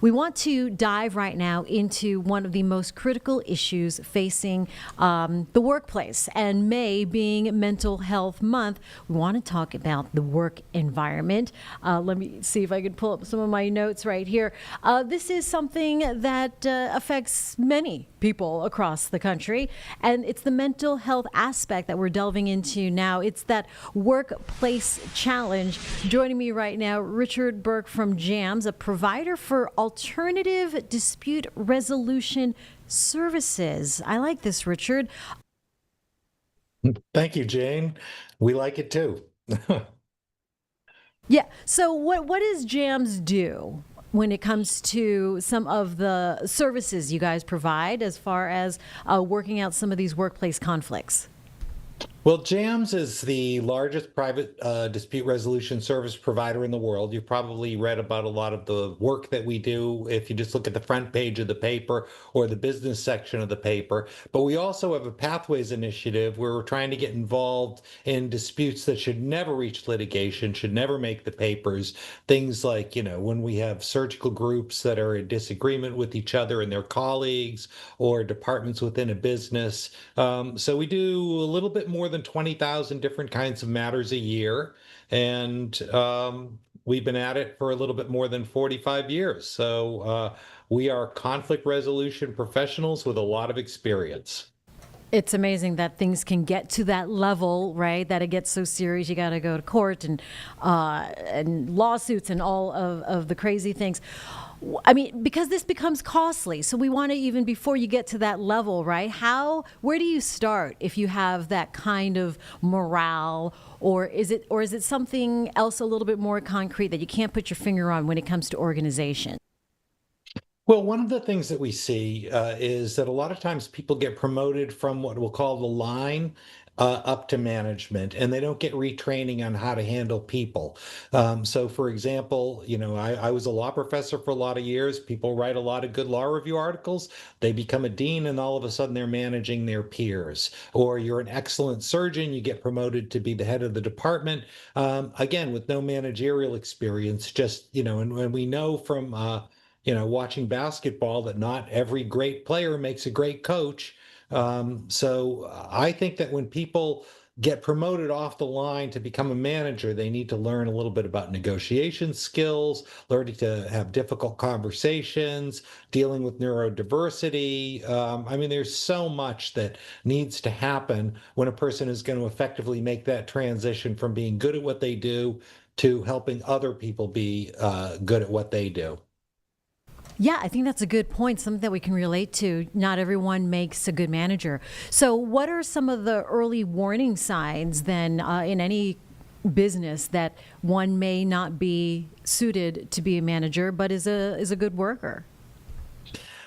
We want to dive right now into one of the most critical issues facing the workplace. And May being Mental Health Month, we want to talk about the work environment. Let me see if I can pull up some of my notes right here. This is something that affects many people across the country, and it's the mental health aspect that we're delving into now. It's that workplace challenge. Joining me right now, Richard Burke from JAMS, a provider for alternative dispute resolution services. I like this, Richard. Thank you, Jane. We like it too. Yeah. So what does JAMS do when it comes to some of the services you guys provide as far as working out some of these workplace conflicts? Well, JAMS is the largest private dispute resolution service provider in the world. You've probably read about a lot of the work that we do if you just look at the front page of the paper or the business section of the paper. But we also have a Pathways initiative where we're trying to get involved in disputes that should never reach litigation, should never make the papers. Things like, when we have surgical groups that are in disagreement with each other and their colleagues, or departments within a business. So we do a little bit more than 20,000 different kinds of matters a year. And we've been at it for a little bit more than 45 years. So we are conflict resolution professionals with a lot of experience. It's amazing that things can get to that level, right? That it gets so serious, you got to go to court and lawsuits and all of the crazy things. I mean, because this becomes costly. So we want to, even before you get to that level, right? Where do you start if you have that kind of morale, or is it something else a little bit more concrete that you can't put your finger on when it comes to organization? Well, one of the things that we see is that a lot of times people get promoted from what we'll call the line up to management, and they don't get retraining on how to handle people. So, for example, I was a law professor for a lot of years. People write a lot of good law review articles. They become a dean, and all of a sudden they're managing their peers. Or you're an excellent surgeon, you get promoted to be the head of the department. Again, with no managerial experience, just, and we know from watching basketball that not every great player makes a great coach. So I think that when people get promoted off the line to become a manager, they need to learn a little bit about negotiation skills, learning to have difficult conversations, dealing with neurodiversity. I mean, there's so much that needs to happen when a person is going to effectively make that transition from being good at what they do to helping other people be good at what they do. Yeah, I think that's a good point, something that we can relate to. Not everyone makes a good manager. So, what are some of the early warning signs then in any business that one may not be suited to be a manager, but is a good worker?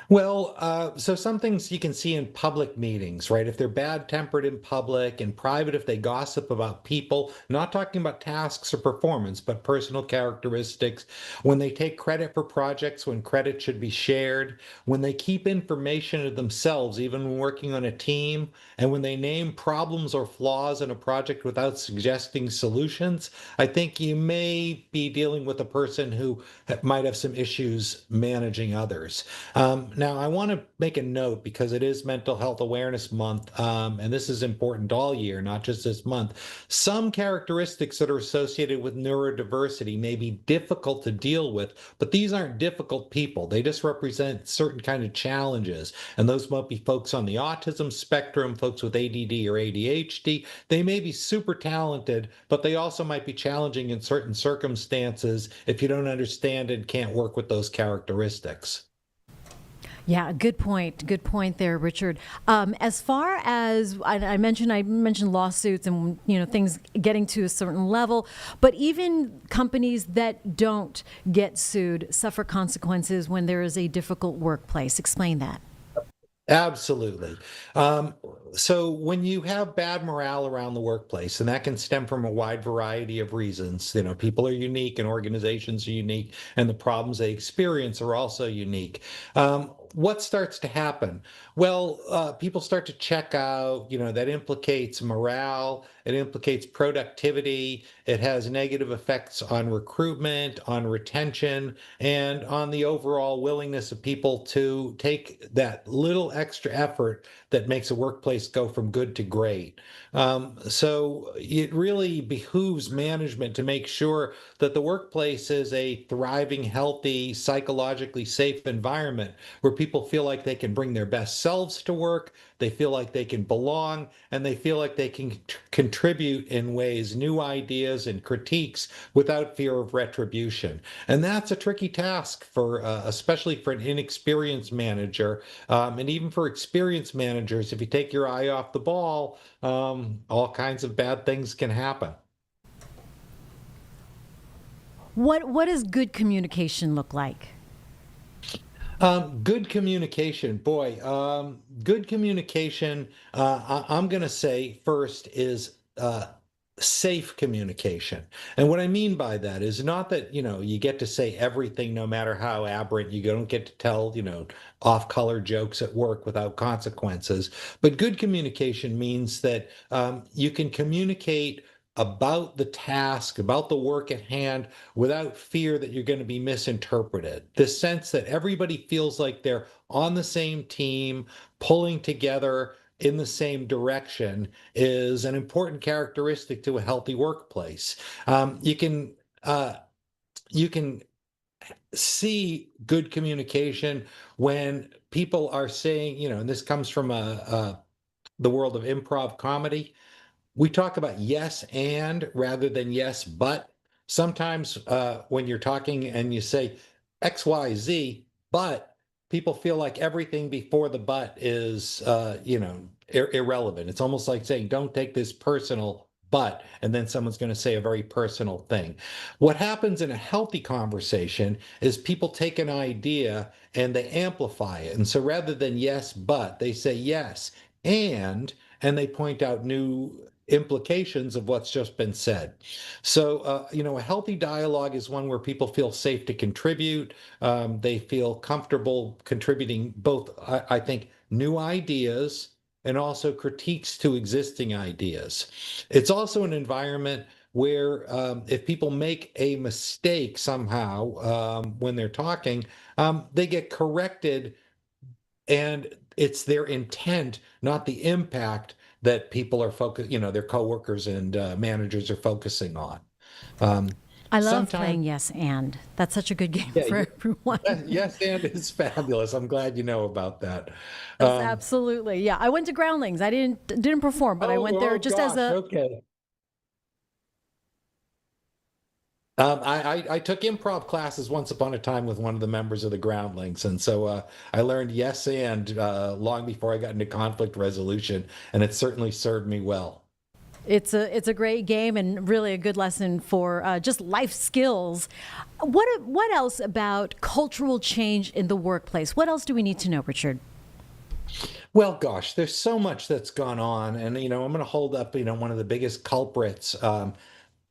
Well, so some things you can see in public meetings, right? If they're bad tempered in public, in private, if they gossip about people, not talking about tasks or performance, but personal characteristics, when they take credit for projects when credit should be shared, when they keep information to themselves, even when working on a team, and when they name problems or flaws in a project without suggesting solutions, I think you may be dealing with a person who might have some issues managing others. Now, I want to make a note because it is Mental Health Awareness Month, and this is important all year, not just this month. Some characteristics that are associated with neurodiversity may be difficult to deal with, but these aren't difficult people. They just represent certain kind of challenges, and those might be folks on the autism spectrum, folks with ADD or ADHD. They may be super talented, but they also might be challenging in certain circumstances if you don't understand and can't work with those characteristics. Yeah, good point. Good point there, Richard. As far as I mentioned lawsuits and things getting to a certain level, but even companies that don't get sued suffer consequences when there is a difficult workplace. Explain that. Absolutely. Um, so when you have bad morale around the workplace, and that can stem from a wide variety of reasons, people are unique and organizations are unique, and the problems they experience are also unique. what starts to happen? Well, people start to check out, that implicates morale, it implicates productivity, it has negative effects on recruitment, on retention, and on the overall willingness of people to take that little extra effort that makes a workplace go from good to great. So it really behooves management to make sure that the workplace is a thriving, healthy, psychologically safe environment where people feel like they can bring their best selves to work, they feel like they can belong, and they feel like they can contribute in ways, new ideas and critiques without fear of retribution. And that's a tricky task for, especially for an inexperienced manager, and even for experienced managers. If you take your eye off the ball, all kinds of bad things can happen. What does good communication look like? Good communication, boy. Good communication. I'm going to say first is safe communication. And what I mean by that is not that, you get to say everything no matter how aberrant. You don't get to tell, off-color jokes at work without consequences. But good communication means that you can communicate about the task, about the work at hand, without fear that you're going to be misinterpreted. The sense that everybody feels like they're on the same team, pulling together in the same direction is an important characteristic to a healthy workplace. Uh, you can see good communication when people are saying, and this comes from the world of improv comedy. We talk about yes and rather than yes but. Sometimes when you're talking and you say XYZ, but people feel like everything before the but is, irrelevant. It's almost like saying, don't take this personal, but, and then someone's going to say a very personal thing. What happens in a healthy conversation is people take an idea and they amplify it. And so rather than yes, but, they say yes, and they point out new implications of what's just been said. So, a healthy dialogue is one where people feel safe to contribute. They feel comfortable contributing both, I think, new ideas and also critiques to existing ideas. It's also an environment where if people make a mistake somehow when they're talking, they get corrected and it's their intent, not the impact that people are focused, their coworkers and managers are focusing on. Um, I love Sometimes, playing yes and. That's such a good game yeah, for everyone. yes, and it's fabulous. I'm glad you know about that. Yes, Um, absolutely. Yeah, I went to Groundlings. I didn't perform, but I went there oh just as gosh, a. okay. I took improv classes once upon a time with one of the members of the Groundlings, and so I learned yes and long before I got into conflict resolution, and it certainly served me well. It's a great game and really a good lesson for just life skills. What else about cultural change in the workplace? What else do we need to know, Richard? Well, gosh, there's so much that's gone on, and I'm going to hold up, one of the biggest culprits.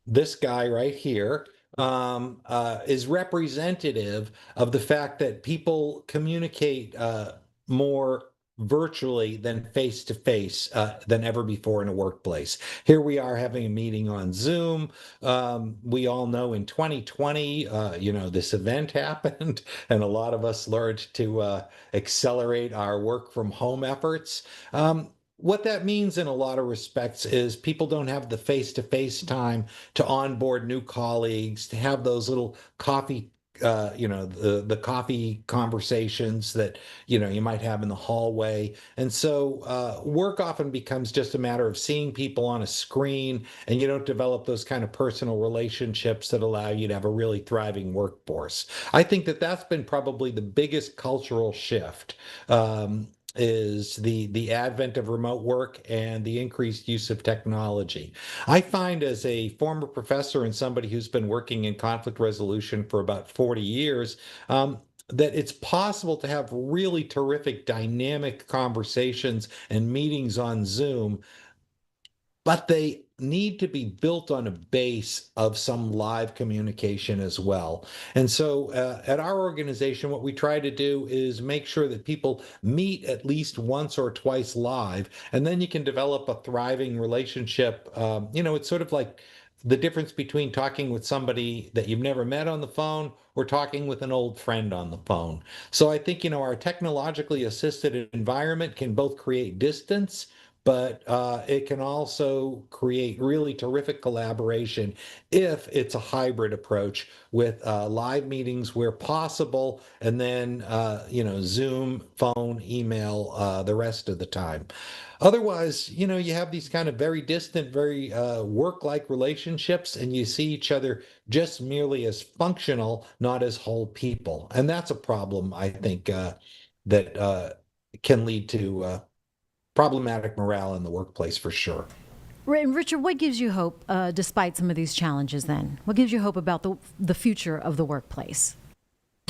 This guy right here is representative of the fact that people communicate more virtually than face to face than ever before in a workplace. Here we are having a meeting on Zoom. We all know in 2020, this event happened, and a lot of us learned to accelerate our work from home efforts. What that means in a lot of respects is people don't have the face-to-face time to onboard new colleagues, to have those little coffee, the coffee conversations that you might have in the hallway. And so work often becomes just a matter of seeing people on a screen, and you don't develop those kind of personal relationships that allow you to have a really thriving workforce. I think that that's been probably the biggest cultural shift. Is the advent of remote work and the increased use of technology. I find, as a former professor and somebody who's been working in conflict resolution for about 40 years, that it's possible to have really terrific dynamic conversations and meetings on Zoom, but need to be built on a base of some live communication as well. And so at our organization, what we try to do is make sure that people meet at least once or twice live, and then you can develop a thriving relationship. It's sort of like the difference between talking with somebody that you've never met on the phone or talking with an old friend on the phone. So I think, our technologically assisted environment can both create distance, but it can also create really terrific collaboration if it's a hybrid approach with live meetings where possible, and then Zoom, phone, email the rest of the time. Otherwise, you have these kind of very distant, very work-like relationships, and you see each other just merely as functional, not as whole people. And that's a problem, I think, that can lead to problematic morale in the workplace for sure. And Richard, what gives you hope despite some of these challenges then? What gives you hope about the future of the workplace?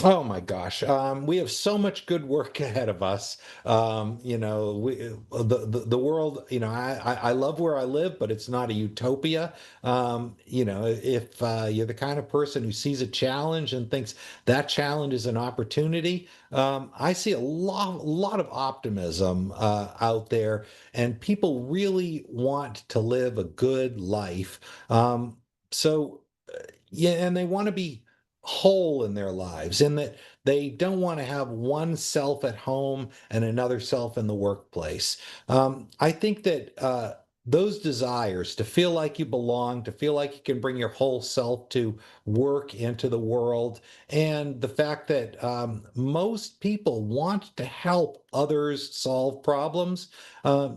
Oh my gosh, we have so much good work ahead of us. The world. I love where I live, but it's not a utopia. If you're the kind of person who sees a challenge and thinks that challenge is an opportunity, I see a lot of optimism out there, and people really want to live a good life. So yeah, and they want to be whole in their lives, in that they don't want to have one self at home and another self in the workplace. I think that those desires to feel like you belong, to feel like you can bring your whole self to work into the world, and the fact that most people want to help others solve problems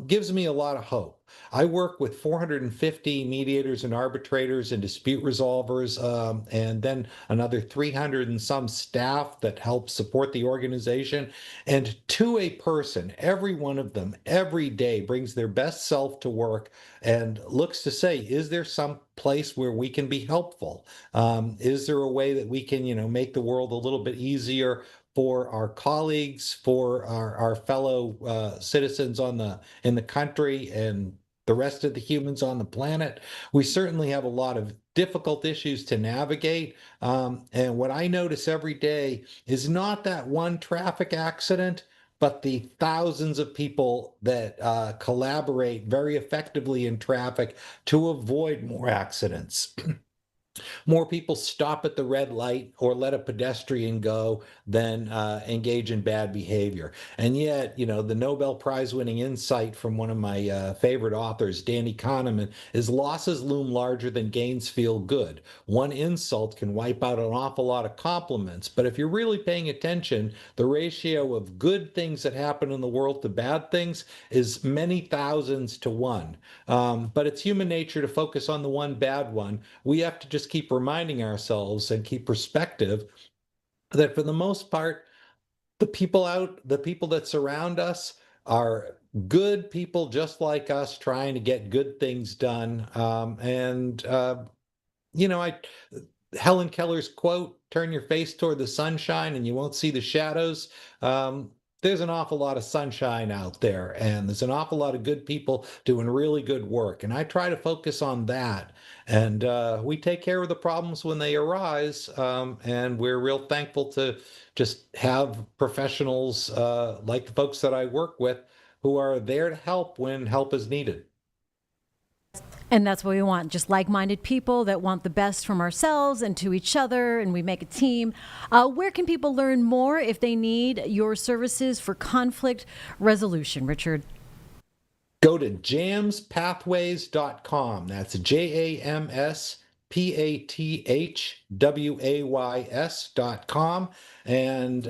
gives me a lot of hope. I work with 450 mediators and arbitrators and dispute resolvers, and then another 300 and some staff that help support the organization. And to a person, every one of them every day brings their best self to work and looks to say, is there some place where we can be helpful? Is there a way that we can, make the world a little bit easier for our colleagues, for our fellow citizens in the country, and the rest of the humans on the planet? We certainly have a lot of difficult issues to navigate. And what I notice every day is not that one traffic accident, but the thousands of people that collaborate very effectively in traffic to avoid more accidents. More people stop at the red light or let a pedestrian go than engage in bad behavior. And yet, the Nobel Prize winning insight from one of my favorite authors, Danny Kahneman, is losses loom larger than gains feel good. One insult can wipe out an awful lot of compliments. But if you're really paying attention, the ratio of good things that happen in the world to bad things is many thousands to one. But it's human nature to focus on the one bad one. We have to just keep reminding ourselves and keep perspective that for the most part, the people that surround us are good people just like us trying to get good things done. I Helen Keller's quote, turn your face toward the sunshine and you won't see the shadows. There's an awful lot of sunshine out there, and there's an awful lot of good people doing really good work. And I try to focus on that. And we take care of the problems when they arise. And we're real thankful to just have professionals like the folks that I work with who are there to help when help is needed. And that's what we want, just like-minded people that want the best from ourselves and to each other, and we make a team. Where can people learn more if they need your services for conflict resolution, Richard? Go to jamspathways.com. That's JAMSPATHWAYS.com. And,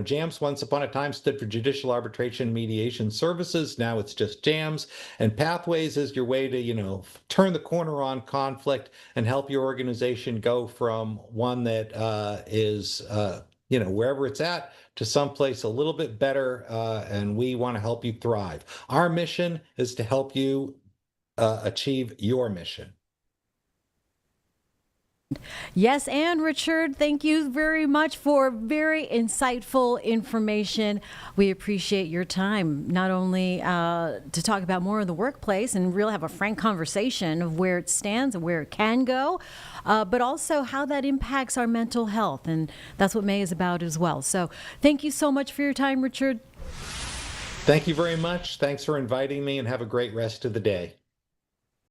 JAMS once upon a time stood for Judicial Arbitration Mediation Services. Now it's just JAMS. And Pathways is your way to, turn the corner on conflict and help your organization go from one that is, wherever it's at, to someplace a little bit better. And we want to help you thrive. Our mission is to help you achieve your mission. Yes, and Richard, thank you very much for very insightful information. We appreciate your time, not only to talk about more of the workplace and really have a frank conversation of where it stands and where it can go, but also how that impacts our mental health. And that's what May is about as well. So thank you so much for your time, Richard. Thank you very much. Thanks for inviting me, and have a great rest of the day.